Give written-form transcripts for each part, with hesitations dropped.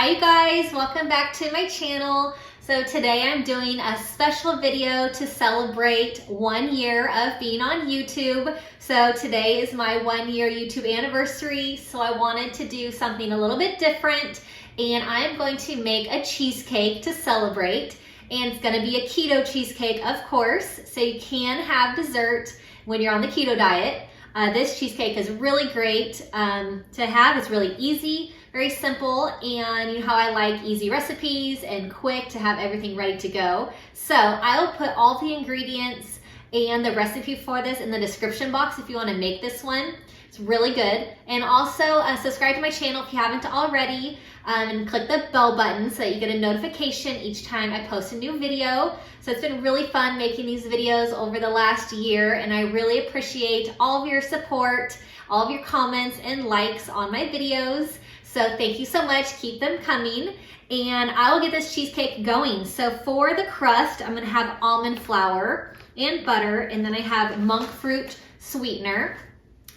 Hi you guys, welcome back to my channel. So today I'm doing a special video to celebrate 1 year of being on YouTube. So today is my 1 year YouTube anniversary, so I wanted to do something a little bit different, and I'm going to make a cheesecake to celebrate. And it's gonna be a keto cheesecake, of course, so you can have dessert when you're on the keto diet. This cheesecake is really great to have. It's really easy, very simple, and you know how I like easy recipes and quick to have everything ready to go. So I'll put all the ingredients and the recipe for this in the description box if you want to make this one. It's really good. And also subscribe to my channel if you haven't already, and click the bell button so that you get a notification each time I post a new video. So it's been really fun making these videos over the last year, and I really appreciate all of your support, all of your comments and likes on my videos. So thank you so much, keep them coming, and I will get this cheesecake going. So for the crust, I'm gonna have almond flour and butter, and then I have monk fruit sweetener.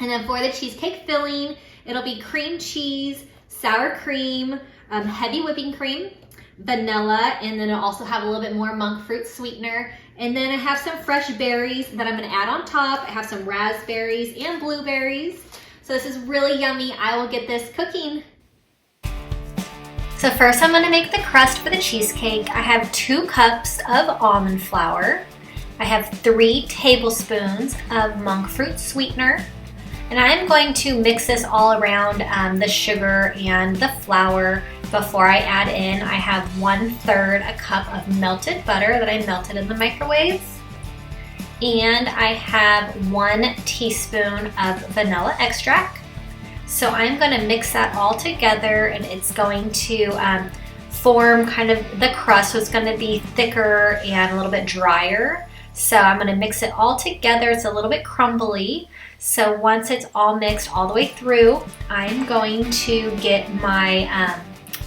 And then for the cheesecake filling, it'll be cream cheese, sour cream, heavy whipping cream, vanilla, and then it'll also have a little bit more monk fruit sweetener. And then I have some fresh berries that I'm gonna add on top. I have some raspberries and blueberries. So this is really yummy. I will get this cooking. So first I'm gonna make the crust for the cheesecake. I have 2 cups of almond flour. I have 3 tablespoons of monk fruit sweetener. And I'm going to mix this all around the sugar and the flour before I add in. I have 1/3 a cup of melted butter that I melted in the microwave. And I have 1 teaspoon of vanilla extract. So I'm gonna mix that all together, and it's going to form kind of the crust. So it's gonna be thicker and a little bit drier. So I'm gonna mix it all together. It's a little bit crumbly. So once it's all mixed all the way through, I'm going to get my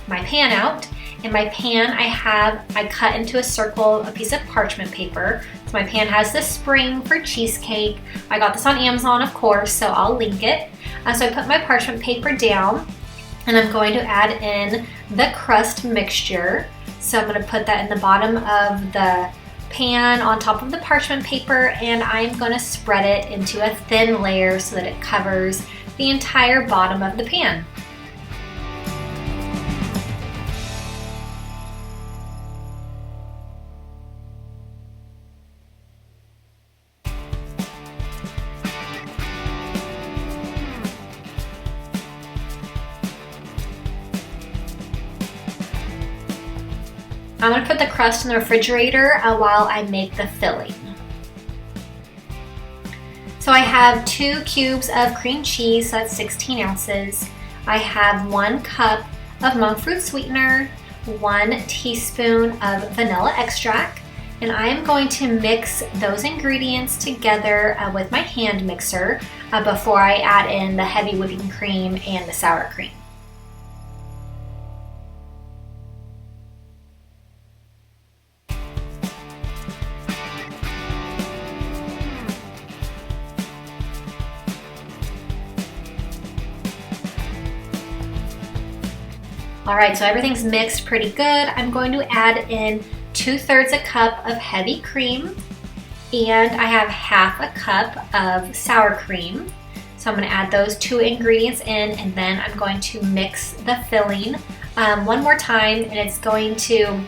my pan out. In my pan, I cut into a circle a piece of parchment paper. So my pan has the spring for cheesecake. I got this on Amazon, of course, so I'll link it. So I put my parchment paper down, and I'm going to add in the crust mixture. So I'm going to put that in the bottom of the pan on top of the parchment paper, and I'm going to spread it into a thin layer so that it covers the entire bottom of the pan. I'm going to put the crust in the refrigerator while I make the filling. So I have 2 cubes of cream cheese, so that's 16 ounces. I have 1 cup of monk fruit sweetener, 1 teaspoon of vanilla extract, and I am going to mix those ingredients together with my hand mixer before I add in the heavy whipping cream and the sour cream. All right, so everything's mixed pretty good. I'm going to add in 2/3 a cup of heavy cream, and I have 1/2 a cup of sour cream. So I'm gonna add those 2 ingredients in, and then I'm going to mix the filling one more time, and it's going to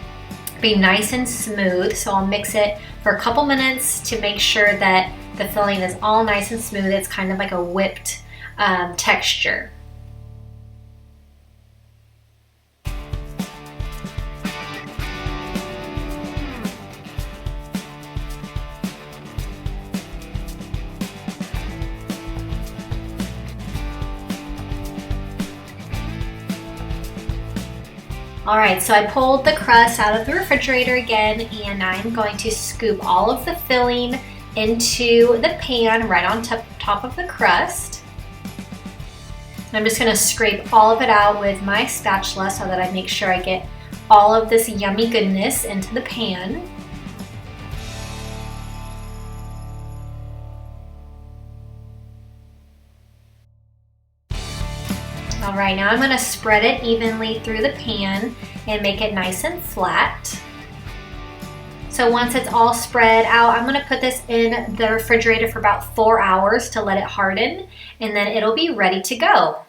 be nice and smooth. So I'll mix it for a couple minutes to make sure that the filling is all nice and smooth. It's kind of like a whipped texture. All right, so I pulled the crust out of the refrigerator again, and I'm going to scoop all of the filling into the pan right on top of the crust. I'm just gonna scrape all of it out with my spatula so that I make sure I get all of this yummy goodness into the pan. right, now I'm going to spread it evenly through the pan and make it nice and flat. So once it's all spread out, I'm going to put this in the refrigerator for about 4 hours to let it harden, and then it'll be ready to go.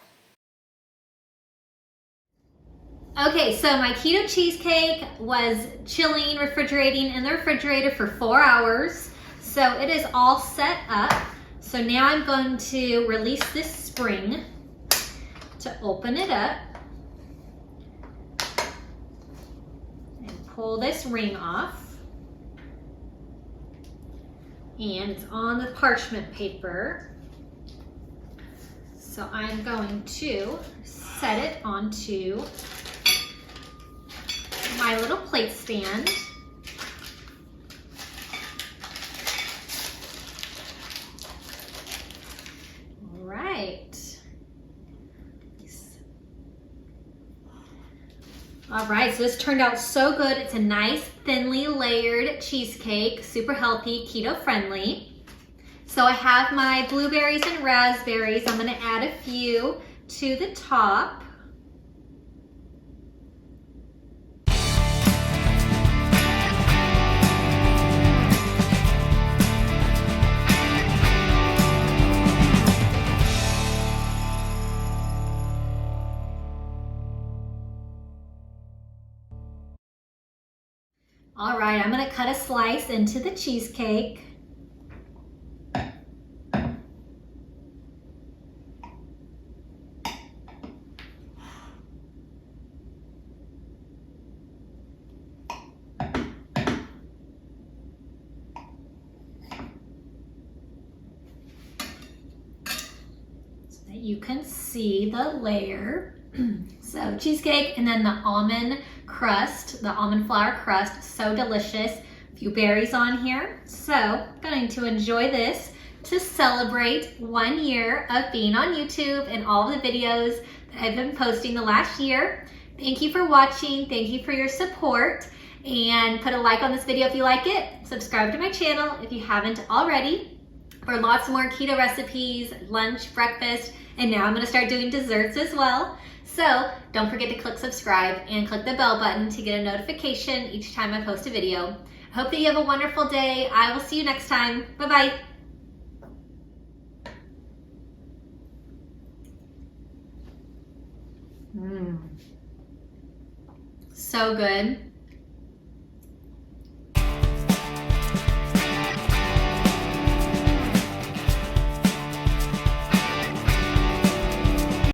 Okay, so my keto cheesecake was chilling, refrigerating in the refrigerator for 4 hours. So it is all set up. So now I'm going to release this spring to open it up and pull this ring off. And it's on the parchment paper. So I'm going to set it onto my little plate stand. All right. All right, so this turned out so good. It's a nice, thinly layered cheesecake, super healthy, keto friendly. So I have my blueberries and raspberries. I'm gonna add a few to the top. All right, I'm gonna cut a slice into the cheesecake. So that you can see the layer. So cheesecake and then the almond crust, the almond flour crust, so delicious. A few berries on here. So I'm going to enjoy this to celebrate 1 year of being on YouTube and all the videos that I've been posting the last year. Thank you for watching. Thank you for your support. And put a like on this video if you like it. Subscribe to my channel if you haven't already for lots more keto recipes, lunch, breakfast, and now I'm going to start doing desserts as well. So don't forget to click subscribe and click the bell button to get a notification each time I post a video. I hope that you have a wonderful day. I will see you next time. Bye-bye. So good.